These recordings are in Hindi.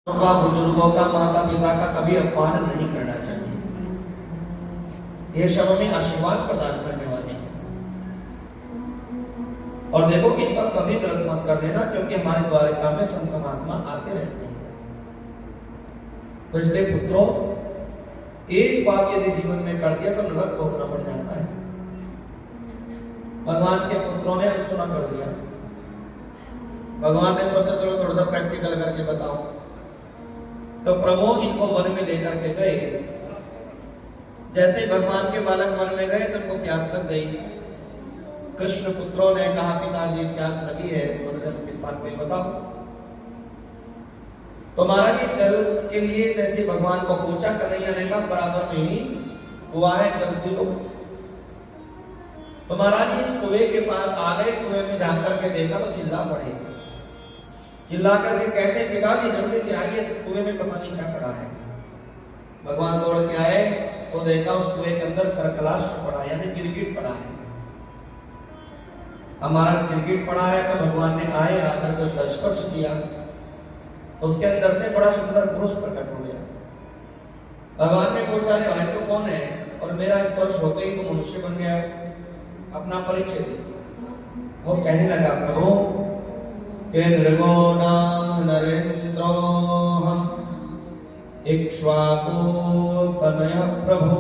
का, बुजुर्गों का, माता पिता का कभी अपमान नहीं करना चाहिए। ये सब हमें आशीर्वाद प्रदान करने वाले हैं। और देखो कि इनका कभी गलत मत कर देना, क्योंकि हमारे द्वारिका में संत महात्मा आते रहते हैं। तो इसलिए पुत्रों, एक पाप यदि जीवन में कर दिया तो नरक भोगना पड़ जाता है। भगवान के पुत्रों ने अनसुना कर दिया। भगवान ने सोचा चलो थोड़ा सा प्रैक्टिकल करके बताओ। तो प्रभु इनको वन में लेकर के गए। जैसे भगवान के बालक वन में गए तो इनको प्यास लग गई। कृष्ण पुत्रों ने कहा पिताजी प्यास लगी है, तो जल के स्थान पे बताओ। तो महाराज ये जल के लिए जैसे भगवान को पूछा, कन्हैया ने कहा बराबर में ही कुआं है, जल पी लो। तो महाराज इस कुएं के पास आ गए। कुएं में झांक करके देखा तो चिल्ला पड़े। चिल्ला करके कहते हैं पिताजी जल्दी से आइए, इस कुएं में पता नहीं क्या पड़ा है। भगवान दौड़ के आए तो देखा उस कुएं के अंदर करकलाश पड़ा, यानी गिरगिट पड़ा है। हमारा गिरगिट पड़ा है तो भगवान ने आए, आकर के उसका स्पर्श किया तो उसके अंदर से बड़ा सुंदर पुरुष प्रकट हो गया। भगवान ने पूछा रे भाई तो कौन है? और मेरा स्पर्श होते ही तो मनुष्य बन गया, अपना परिचय दे। वो कहने लगा प्रभु नृगो नाम नरेंद्रो हम इक्ष्वाकु तनय प्रभु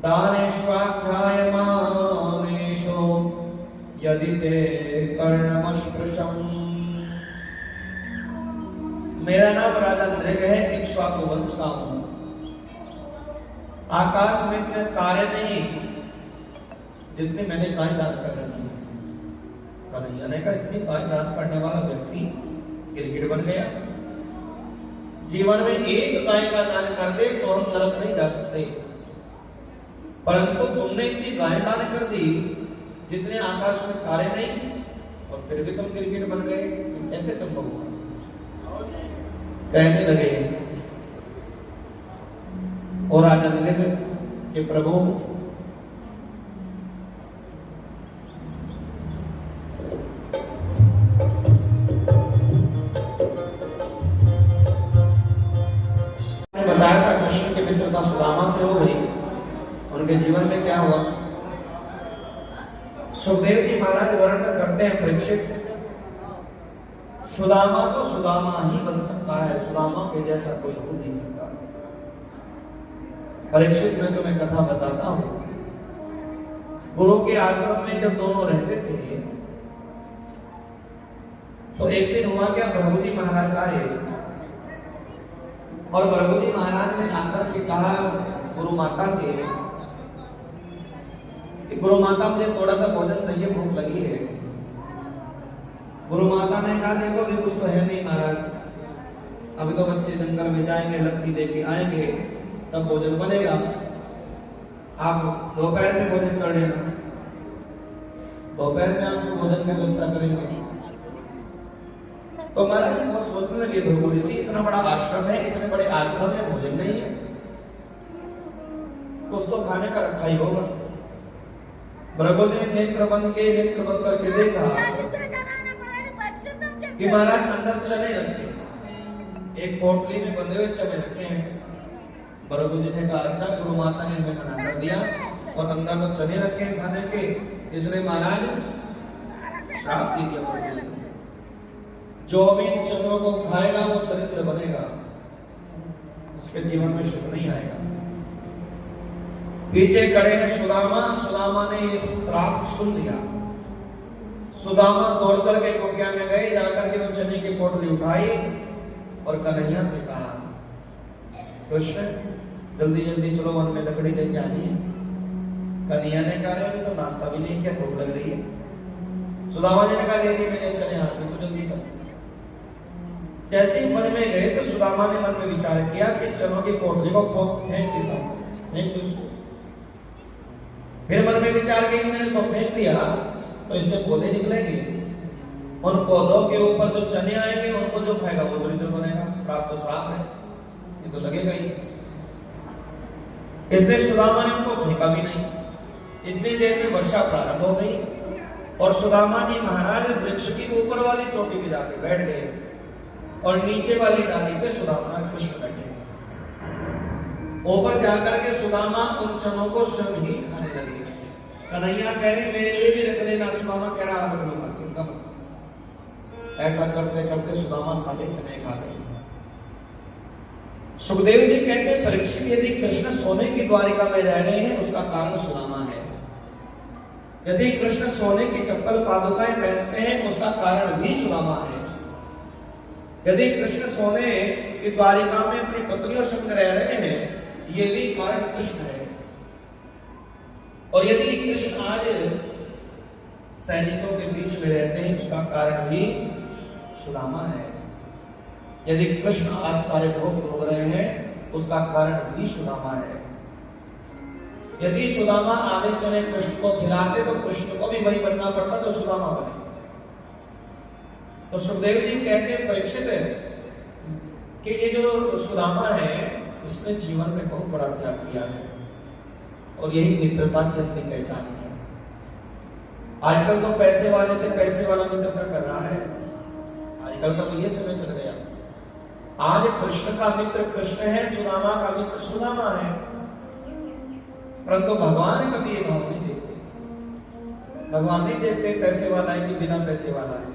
दानेष्वाध्यायमानेषु यदि ते कर्णमस्पृशम्। मेरा नाम राजा नृग है, इक्ष्वाकु वंश का हूं। आकाश में इतने तारे नहीं जितने मैंने गाय दान कर रखी है। कन्हैया ने कहा इतनी गाय दान करने वाला व्यक्ति गिरगिट बन गया। जीवन में एक गाय का दान कर दे तो हम नरक नहीं जा सकते, परंतु तुमने इतनी गाय दान कर दी जितने आकाश में तारे नहीं, और फिर भी तुम गिरगिट बन गए, कैसे संभव हुआ? कहने लगे और राजा नृग के प्रभु बताया था कृष्ण की मित्रता सुदामा से हो गई। उनके जीवन में क्या हुआ? सुखदेव जी महाराज वर्णन करते हैं परीक्षित, सुदामा तो सुदामा ही बन सकता है, सुदामा के जैसा कोई हो नहीं सकता। परीक्षित मैं तुम्हें कथा बताता हूं। गुरु के आश्रम में जब दोनों रहते थे तो एक दिन हुआ क्या, प्रभु जी महाराज आए और प्रभु जी महाराज ने आकर के कहा गुरु माता से कि गुरु माता मुझे थोड़ा सा भोजन चाहिए, भूख लगी है। गुरु माता ने कहा देखो अभी कुछ तो है नहीं महाराज, अभी तो बच्चे जंगल में जाएंगे, लकड़ी लेके आएंगे, तब भोजन बनेगा। आप दोपहर में भोजन कर लेना, दोपहर में आप भोजन की व्यवस्था करेंगे। तो महाराज वो सोचने लगे भृगु ऋषि इतना बड़ा आश्रम है, इतने बड़े आश्रम में भोजन नहीं है, कुछ तो खाने का रखा ही होगा। भृगु ने नेत्र बंद करके देखा कि महाराज अंदर चने रखे, एक पोटली में बंधे हुए चने रखे हैं। भृगु जी ने कहा अच्छा गुरु माता ने हमें मना कर दिया और अंदर तो चने रखे हैं खाने के, इसलिए महाराज श्राप दे दिया। जो भी चनों को खाएगा वो दरिद्र बनेगा, उसके जीवन में सुख नहीं आएगा। पीछे खड़े हैं सुदामा, सुदामा ने ये श्राप सुन लिया। सुदामा दौड़ करके कुटिया में गए, जाकर के वो चने की पोटली उठाई और कन्हैया से कहा कृष्ण जल्दी जल्दी चलो वन में लकड़ी लेके आनी है। कन्हैया ने कहा अभी तो नाश्ता भी नहीं किया, भूख लग रही है। सुदामा जी ने कहा ले मैंने चने हाथ में, तो जल्दी चल। जैसे ही वन में गए तो सुदामा ने मन में विचार किया कि इस चनों की पोटली को फेंक देता हूं, फेंक दो उसको। फिर मन में विचार किया कि मैंने इसको फेंक दिया तो इससे पौधे निकलेंगे, उन पौधों के ऊपर जो चने आएंगे उनको जो खाएगा वो दरिद्र बनेगा। श्राप तो श्राप है, ये तो लगेगा ही। इसलिए सुदामा ने उनको फेंका भी नहीं। इतनी देर में वर्षा प्रारंभ हो गई और सुदामा जी महाराज वृक्ष की ऊपर वाली चोटी पे जाके बैठ गए। और नीचे वाली डाली पे सुदामा कृष्ण बैठे। ऊपर जाकर के सुदामा उन चनों को स्वयं ही खाने लगे। कन्हैया कह रहे मेरे लिए भी रख लेना, सुदामा कह रहा रख लूंगा, चिंता मत। ऐसा करते करते सुदामा सारे चने खा गए। सुखदेव जी कहते परीक्षित यदि कृष्ण सोने की द्वारिका में रह रहे हैं उसका कारण सुदामा है। यदि कृष्ण सोने की चप्पल पादुकाएं पहनते हैं उसका कारण भी सुदामा है। यदि कृष्ण सोने की द्वारिका में अपनी पत्नियों संग रह रहे हैं ये भी कारण कृष्ण है। और यदि कृष्ण आज सैनिकों के बीच में रहते हैं उसका कारण भी सुदामा है। यदि कृष्ण आज सारे भोग भोग रहे हैं उसका कारण भी सुदामा है। यदि सुदामा आधे चने कृष्ण को खिलाते तो कृष्ण को भी वही बनना पड़ता जो सुदामा बने। तो सुखदेव जी कहते हैं परीक्षित कि ये जो सुदामा है इसने जीवन में बहुत बड़ा त्याग किया है और यही मित्रता की असली पहचान है। आजकल तो पैसे वाले से पैसे वाला मित्रता कर रहा है। आजकल का तो ये समय चल गया। आज कृष्ण का मित्र कृष्ण है, सुदामा का मित्र सुदामा है। परंतु भगवान कभी ये भाव नहीं देखते। भगवान नहीं देखते पैसे वाला है कि बिना पैसे वाला है।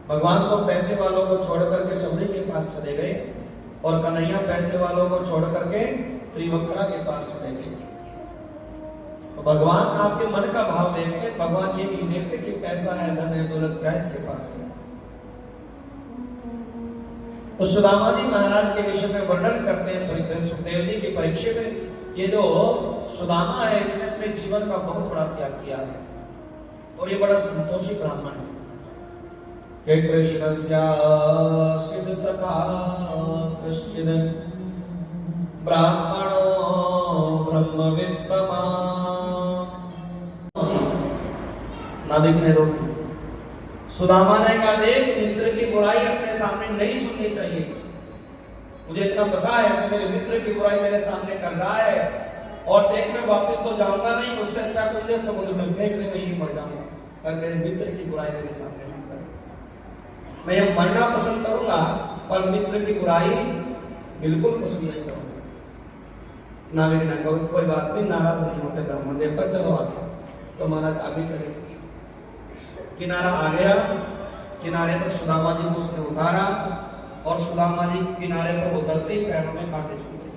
भगवान तो पैसे वालों को छोड़ करके सबरी के पास चले गए और कन्हैया पैसे वालों को छोड़ करके त्रिवक्रा के पास चले गए। तो भगवान आपके मन का भाव देखते हैं। भगवान ये नहीं देखते कि पैसा है, धन है, दौलत क्या है इसके पास में। तो सुदामा जी महाराज के विषय में वर्णन करते हैं सुखदेव जी की परीक्षित ये जो सुदामा है इसने अपने जीवन का बहुत बड़ा त्याग किया है और ये बड़ा संतोषी ब्राह्मण है। कि कृष्णस्य सिद्ध सखा कश्चिद ब्राह्मणो ब्रह्मविद्तमा। नाविक ने रोकी। सुदामा ने कहा देख मित्र की बुराई अपने सामने नहीं सुननी चाहिए। मुझे इतना पता है कि मेरे मित्र की बुराई मेरे सामने कर रहा है और देख मैं वापस तो जाऊंगा नहीं, उससे अच्छा तो मुझे समुद्र में फेंक दे, मैं ही मर जाऊंगा। पर मेरे मित्र की बुराई मेरे सामने मत कर। मैं यह मरना पसंद करूंगा पर मित्र की बुराई बिल्कुल पसंद नहीं करूंगा। नाविक ने कहा कोई बात नहीं, नाराज नहीं होते ब्राह्मण देवता, चलो आगे। तो महाराज आगे चले। किनारा आ गया। किनारे पर सुदामा जी को उसने उतारा और सुदामा जी किनारे पर उतरते ही पैरों में कांटे चुभे।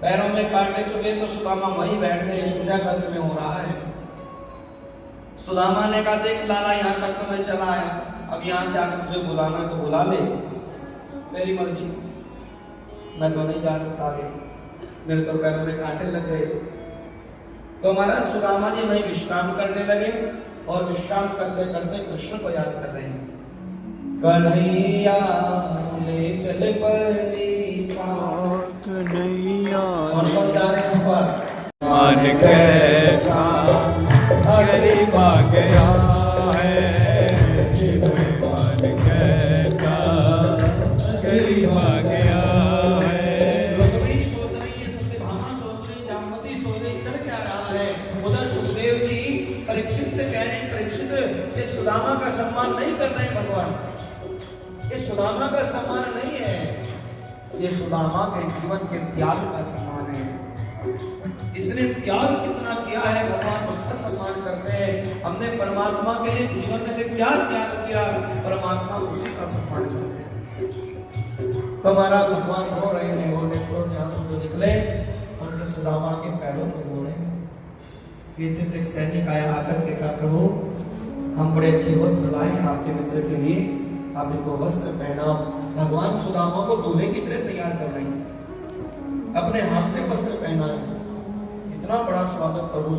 पैरों में कांटे चुभे तो सुदामा वहीं बैठ गए। पूजा का समय हो रहा है। सुदामा ने कहा देख लाला यहाँ तक तो मैं चला आया, अब यहाँ से आकर तुझे बुलाना तो बुला ले, तेरी मर्जी, मैं तो नहीं जा सकता आगे, मेरे तो पैरों में कांटे लग गए। तो महाराज सुदामा जी वहीं विश्राम करने लगे और विश्राम करते करते कृष्ण को याद कर रहे हैं। कन्हैया ले चल परली पार। कन्हैया कौन जा रहे हैं इस पर? मान कैसा गरीब आ गया है, मान कैसा गरीब आ गया है। रोसड़ी सोच रही है, सत्यभामा सोच रही, जामवती सोच रही, चल क्या रहा है। उधर सुखदेव जी परीक्षित से कह रहे हैं परीक्षित ये सुदामा का सम्मान नहीं कर रहे भगवान, ये सुदामा का सम्मान नहीं है, ये सुदामा के जीवन के त्याग का सम्मान है। इसने त्याग कितना किया है भगवान उसका सम्मान करते हैं। हमने परमात्मा के लिए जीवन में से क्या त्याग किया, परमात्मा उसी का सम्मान करते हैं। तुम्हारा भगवान रो रहे हैं और नेत्रों से आंसू जो निकले उनसे सुदामा के पैरों को धो रहे हैं। पीछे से एक सैनिक आया आकर के कहा प्रभु हम बड़े अच्छे वस्त्र लाए आपके मित्र के लिए, आप इनको वस्त्र पहनाओ। भगवान सुदामा को दूल्हे की तरह तैयार कर रहे हैं, अपने हाथ से वस्त्र पहनाए। इतना बड़ा स्वागत प्रभु